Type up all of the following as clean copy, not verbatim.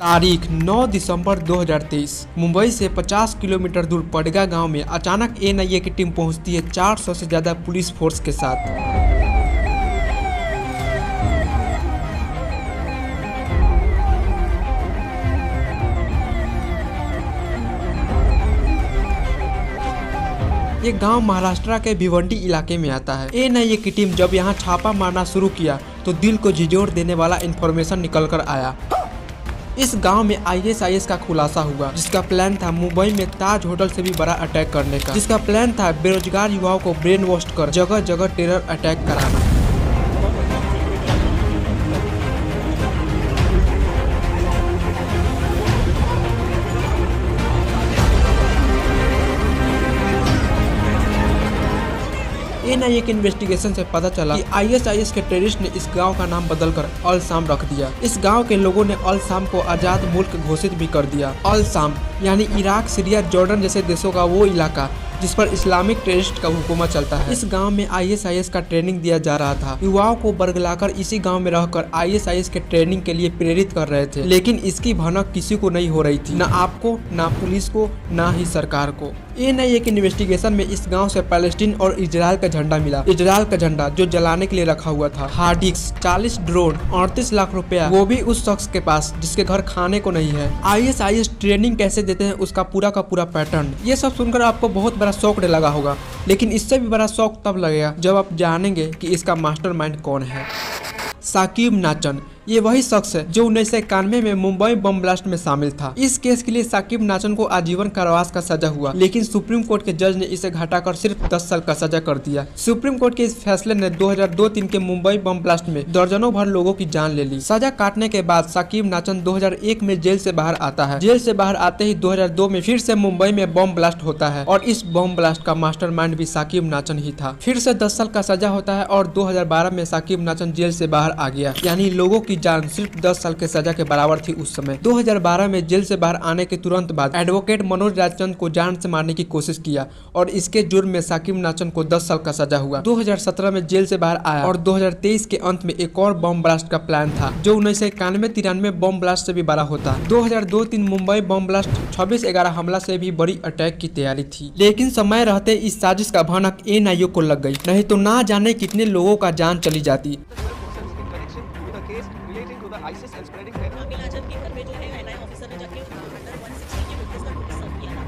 तारीख 9 दिसंबर 2023 मुंबई से 50 किलोमीटर दूर पडगा गांव में अचानक एनआईए की टीम पहुंचती है 400 से ज्यादा पुलिस फोर्स के साथ। ये गांव महाराष्ट्र के भिवंडी इलाके में आता है। एनआईए की टीम जब यहां छापा मारना शुरू किया तो दिल को झिझोर देने वाला इंफॉर्मेशन निकल कर आया। इस गांव में आईएसआईएस का खुलासा हुआ, जिसका प्लान था मुंबई में ताज होटल से भी बड़ा अटैक करने का। जिसका प्लान था बेरोजगार युवाओं को ब्रेन वॉश कर जगह जगह टेरर अटैक कराना। एनआईए के इन्वेस्टिगेशन से पता चला कि आईएसआईएस के टेररिस्ट ने इस गांव का नाम बदलकर अल शाम रख दिया। इस गांव के लोगों ने अल शाम को आजाद मुल्क घोषित भी कर दिया। अल शाम यानी इराक, सीरिया, जॉर्डन जैसे देशों का वो इलाका जिस पर इस्लामिक टेररिस्ट का हुकूमत चलता है। इस गांव में आईएसआईएस का ट्रेनिंग दिया जा रहा था। युवाओं को बरगलाकर इसी गांव में रहकर आईएसआईएस के ट्रेनिंग के लिए प्रेरित कर रहे थे, लेकिन इसकी भनक किसी को नहीं हो रही थी, न आपको, न पुलिस को, न ही सरकार को। एनआईए के इन्वेस्टिगेशन में इस गांव से पैलेस्टीन और इजराइल का झंडा मिला। इजराइल का झंडा जो जलाने के लिए रखा हुआ था। हार्ड डिस्क, 40 ड्रोन, 38 लाख रुपया, वो भी उस शख्स के पास जिसके घर खाने को नहीं है। आईएसआईएस ट्रेनिंग कैसे देते हैं उसका पूरा का पूरा पैटर्न। ये सब सुनकर आपको बहुत बड़ा शौक लगा होगा, लेकिन इससे भी बड़ा शौक तब लगेगा जब आप जानेंगे कि इसका मास्टरमाइंड कौन है। साकिब नाचन ये वही शख्स है जो 1991 में मुंबई बम ब्लास्ट में शामिल था। इस केस के लिए साकिब नाचन को आजीवन कारावास का सजा हुआ, लेकिन सुप्रीम कोर्ट के जज ने इसे घटाकर सिर्फ 10 साल का सजा कर दिया। सुप्रीम कोर्ट के इस फैसले ने 2002-03 के मुंबई बम ब्लास्ट में दर्जनों भर लोगों की जान ले ली। सजा काटने के बाद साकिब नाचन 2001 में जेल से बाहर आता है। जेल से बाहर आते ही 2002 में फिर से मुंबई में बम ब्लास्ट होता है और इस बम ब्लास्ट का मास्टरमाइंड भी साकिब नाचन ही था। फिर से 10 साल का सजा होता है और 2012 में साकिब नाचन जेल से बाहर आ गया, यानी लोगों की जान सिर्फ 10 साल के सजा के बराबर थी उस समय। 2012 में जेल से बाहर आने के तुरंत बाद एडवोकेट मनोज राजचंद को जान से मारने की कोशिश किया और इसके जुर्म में साकिब नाचन को 10 साल का सजा हुआ। 2017 में जेल से बाहर आया और 2023 के अंत में एक और बम ब्लास्ट का प्लान था जो 1991-93 बम ब्लास्ट से भी बड़ा होता। 2002-03 मुंबई बम ब्लास्ट 26/11 हमला से भी बड़ी अटैक की तैयारी थी, लेकिन समय रहते इस साजिश का भनक एनआईए को लग गई, नहीं तो ना जाने कितने लोगों का जान चली जाती। ISIS and spreading terror. अकेला आजम के घर में जो है एनआईए ऑफिसर ने जाके अंडर 160 की विटनेस का नोटिस सर्व किया था।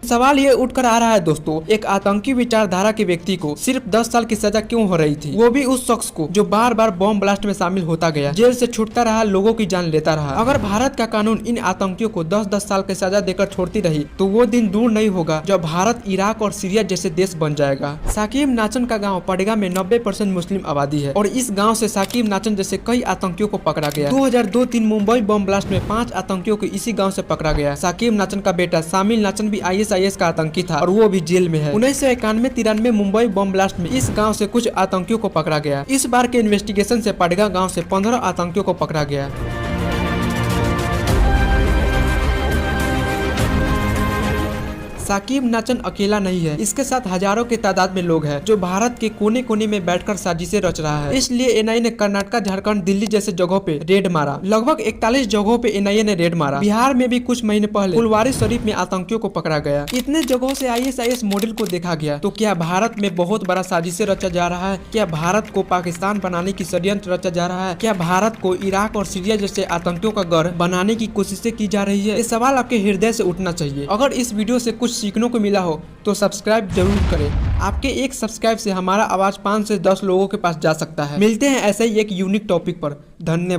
सवाल ये उठकर आ रहा है दोस्तों, एक आतंकी विचारधारा के व्यक्ति को सिर्फ 10 साल की सजा क्यों हो रही थी, वो भी उस शख्स को जो बार बार बम ब्लास्ट में शामिल होता गया, जेल से छूटता रहा, लोगों की जान लेता रहा। अगर भारत का कानून इन आतंकियों को 10-10 साल की सजा देकर छोड़ती रही तो वो दिन दूर नहीं होगा जब भारत इराक और सीरिया जैसे देश बन जाएगा। साकिब नाचन का गाँव पडगा में 90% मुस्लिम आबादी है और इस गाँव से साकिब नाचन जैसे कई आतंकियों को पकड़ा गया। 2002-03 मुंबई बम ब्लास्ट में 5 आतंकियों को इसी गाँव से पकड़ा गया। साकिब नाचन का बेटा शामिल नाचन भी आईएसआईएस का आतंकी था और वो भी जेल में है। 1991-93 मुंबई बम ब्लास्ट में इस गांव से कुछ आतंकियों को पकड़ा गया। इस बार के इन्वेस्टिगेशन से पडगा गांव से 15 आतंकियों को पकड़ा गया। साकिब नाचन अकेला नहीं है, इसके साथ हजारों की तादाद में लोग हैं जो भारत के कोने कोने में बैठकर साजिशें रच रहा है। इसलिए एनआईए ने कर्नाटक, झारखंड, दिल्ली जैसे जगहों पे रेड मारा। लगभग 41 जगहों पे एनआईए ने रेड मारा। बिहार में भी कुछ महीने पहले फुलवारीशरीफ में आतंकियों को पकड़ा गया। इतने जगहों से आईएसआईएस मॉडल को देखा गया। तो क्या भारत में बहुत बड़ा साजिशें रचा जा रहा है? क्या भारत को पाकिस्तान बनाने की षड्यंत्र रचा जा रहा है? क्या भारत को इराक और सीरिया जैसे आतंकियों का गढ़ बनाने की कोशिशें की जा रही है? ये सवाल आपके हृदय से उठना चाहिए। अगर इस वीडियो से कुछ सीखने को मिला हो तो सब्सक्राइब जरूर करें। आपके एक सब्सक्राइब से हमारा आवाज 5 से 10 लोगों के पास जा सकता है। मिलते हैं ऐसे ही एक यूनिक टॉपिक पर। धन्यवाद।